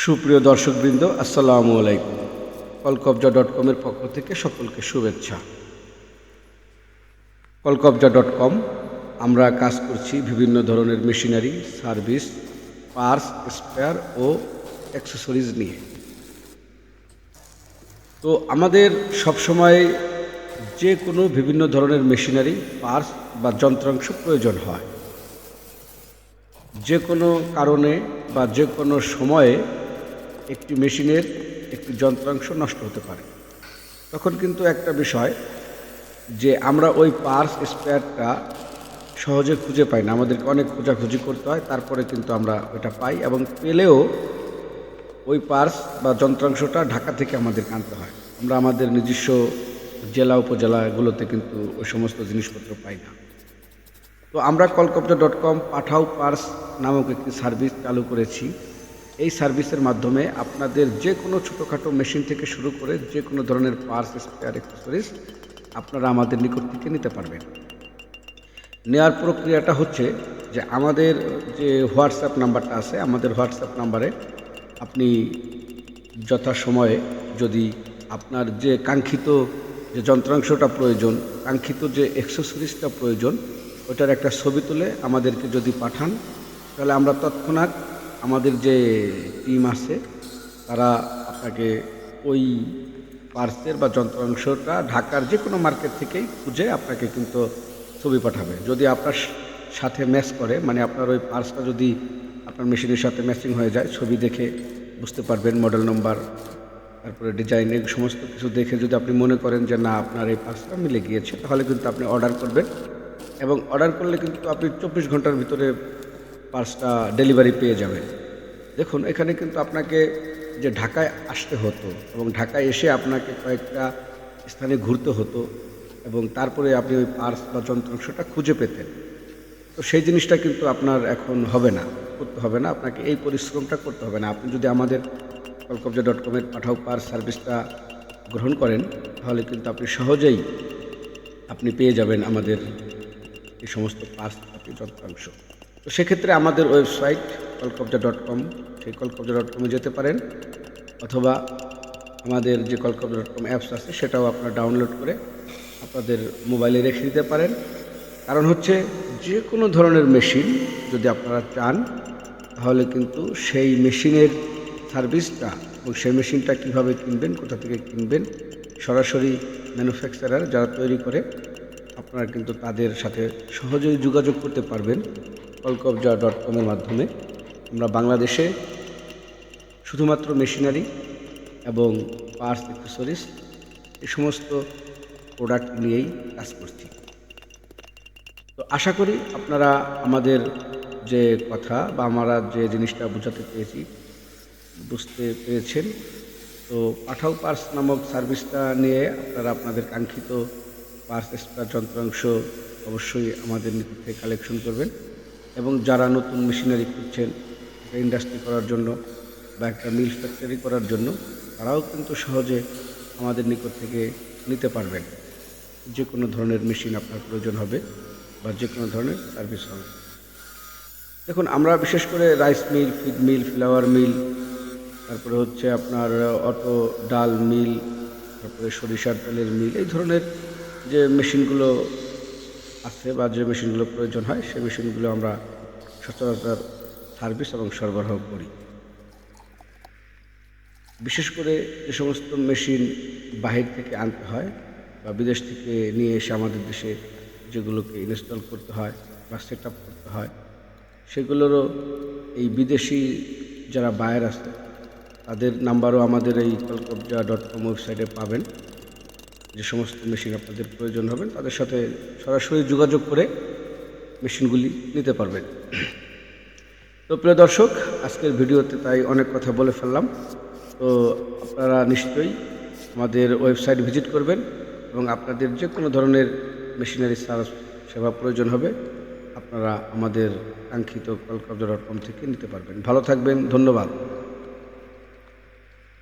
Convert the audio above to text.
সুপ্রিয় দর্শকবৃন্দ, আসসালামু আলাইকুম। কলকবজা.com-এর পক্ষ থেকে সকলকে শুভেচ্ছা। কলকবজা.com আমরা কাজ করছি বিভিন্ন ধরনের মেশিনারি, সার্ভিস, পার্টস, স্পেয়ার ও অ্যাক্সেসরিজ নিয়ে। তো আমাদের সবসময় যে কোনো বিভিন্ন ধরনের মেশিনারি, পার্টস বা যন্ত্রাংশ প্রয়োজন হয়। যে কোনো কারণে বা যে কোনো সময়ে একটি মেশিনের একটি যন্ত্রাংশ নষ্ট হতে পারে। তখন কিন্তু একটা বিষয় যে আমরা ওই পার্টস স্পেয়ারটা সহজে খুঁজে পাই না, আমাদেরকে অনেক খোঁজাখুঁজি করতে হয়, তারপরে কিন্তু আমরা ওইটা পাই, এবং পেলেও ওই পার্টস বা যন্ত্রাংশটা ঢাকা থেকে আমাদেরকে আনতে হয়। আমরা আমাদের নিজস্ব জেলা উপজেলাগুলোতে কিন্তু ওই সমস্ত জিনিসপত্র পাই না। তো আমরা কলকবজা.com পাঠাও পার্টস নামক একটি সার্ভিস চালু করেছি। এই সার্ভিসের মাধ্যমে আপনাদের যে কোনো ছোটোখাটো মেশিন থেকে শুরু করে যে কোনো ধরনের পার্টস, স্পেয়ার, অ্যাক্সেসরিজ আপনারা আমাদের নিকট থেকে নিতে পারবেন। নেওয়ার প্রক্রিয়াটা হচ্ছে যে আমাদের যে হোয়াটসঅ্যাপ নাম্বারটা আছে, আমাদের হোয়াটসঅ্যাপ নাম্বারে আপনি যথাসময়ে যদি আপনার যে কাঙ্ক্ষিত যে যন্ত্রাংশটা প্রয়োজন, কাঙ্ক্ষিত যে অ্যাক্সেসরিজটা প্রয়োজন, ওটার একটা ছবি তুলে আমাদেরকে যদি পাঠান, তাহলে আমরা তৎক্ষণাৎ আমাদের যে টিম আছে তারা আপনাকে ওই পার্টসের বা যন্ত্রাংশটা ঢাকার যে কোনো মার্কেট থেকেই খুঁজে আপনাকে কিন্তু ছবি পাঠাবে। যদি আপনার সাথে ম্যাচ করে, মানে আপনার ওই পার্টসটা যদি আপনার মেশিনের সাথে ম্যাচিং হয়ে যায়, ছবি দেখে বুঝতে পারবেন, মডেল নম্বর, তারপরে ডিজাইন, এই সমস্ত কিছু দেখে যদি আপনি মনে করেন যে না আপনার এই পার্টসটা মিলে গিয়েছে, তাহলে কিন্তু আপনি অর্ডার করবেন, এবং অর্ডার করলে কিন্তু আপনি 24 ঘন্টার ভিতরে পার্টসটা ডেলিভারি পেয়ে যাবেন। দেখুন, এখানে কিন্তু আপনাকে যে ঢাকায় আসতে হতো এবং ঢাকায় এসে আপনাকে কয়েকটা স্থানে ঘুরতে হতো, এবং তারপরে আপনি ওই পার্টস বা যন্ত্রাংশটা খুঁজে পেতেন। তো সেই জিনিসটা কিন্তু আপনার এখন হবে না, করতে হবে না, আপনাকে এই পরিশ্রমটা করতে হবে না। আপনি যদি আমাদের কলকবজা.com-এর পাঠাও পার্টস সার্ভিসটা গ্রহণ করেন, তাহলে কিন্তু আপনি সহজেই আপনি পেয়ে যাবেন আমাদের এই সমস্ত পার্টস, যন্ত্রাংশ। তো সেক্ষেত্রে আমাদের ওয়েবসাইট কলকবজা.com, সেই কলকবজা.com-এ যেতে পারেন, অথবা আমাদের যে কলকবজা.com অ্যাপস আছে সেটাও আপনারা ডাউনলোড করে আপনাদের মোবাইলে রেখে দিতে পারেন। কারণ হচ্ছে যে কোনো ধরনের মেশিন যদি আপনারা চান, তাহলে কিন্তু সেই মেশিনের সার্ভিসটা এবং সেই মেশিনটা কীভাবে কিনবেন, কোথা থেকে কিনবেন, সরাসরি ম্যানুফ্যাকচারার যারা তৈরি করে আপনারা কিন্তু তাদের সাথে সহজেই যোগাযোগ করতে পারবেন কলকবজা.com-এর মাধ্যমে। আমরা বাংলাদেশে শুধুমাত্র মেশিনারি এবং পার্টস, অ্যাক্সেসরিজ এই সমস্ত প্রোডাক্ট নিয়েই কাজ করছি। তো আশা করি আপনারা আমাদের যে কথা বা আমরা যে জিনিসটা বোঝাতে চেয়েছি বুঝতে পেরেছেন। তো পাঠাও পার্টস নামক সার্ভিসটা নিয়ে আপনারা আপনাদের কাঙ্ক্ষিত পার্টস, স্পেয়ার, যন্ত্রাংশ অবশ্যই আমাদের নিকট থেকে কালেকশন করবেন, এবং যারা নতুন মেশিনারি খুঁজছেন একটা ইন্ডাস্ট্রি করার জন্য বা একটা মিল ফ্যাক্টরি করার জন্য, তারাও কিন্তু সহজে আমাদের নিকট থেকে নিতে পারবেন। যে কোনো ধরনের মেশিন আপনার প্রয়োজন হবে বা যে কোনো ধরনের সার্ভিস হবে। দেখুন, আমরা বিশেষ করে rice mill, feed mill, flour mill, তারপরে হচ্ছে আপনার অটো ডাল মিল, তারপরে সরিষার তেলের মিল, এই ধরনের যে মেশিনগুলো আছে বা যে মেশিনগুলো প্রয়োজন হয়, সেই মেশিনগুলো আমরা সচরাচর সার্ভিস এবং সরবরাহ করি। বিশেষ করে যে সমস্ত মেশিন বাহির থেকে আনতে হয় বা বিদেশ থেকে নিয়ে এসে আমাদের দেশে যেগুলোকে ইনস্টল করতে হয় বা সেট আপ করতে হয়, সেগুলোরও এই বিদেশি যারা বায়ার আছে তাদের নাম্বারও আমাদের এই কলকবজা.com ওয়েবসাইটে পাবেন। যে সমস্ত মেশিন আপনাদের প্রয়োজন হবে তাদের সাথে সরাসরি যোগাযোগ করে মেশিনগুলি নিতে পারবেন। তো প্রিয় দর্শক, আজকের ভিডিওতে তাই অনেক কথা বলে ফেললাম। তো আপনারা নিশ্চয়ই আমাদের ওয়েবসাইট ভিজিট করবেন, এবং আপনাদের যে কোনো ধরনের মেশিনারি সেবা প্রয়োজন হবে আপনারা আমাদের কাঙ্ক্ষিত কলকবজা.com থেকে নিতে পারবেন। ভালো থাকবেন, ধন্যবাদ।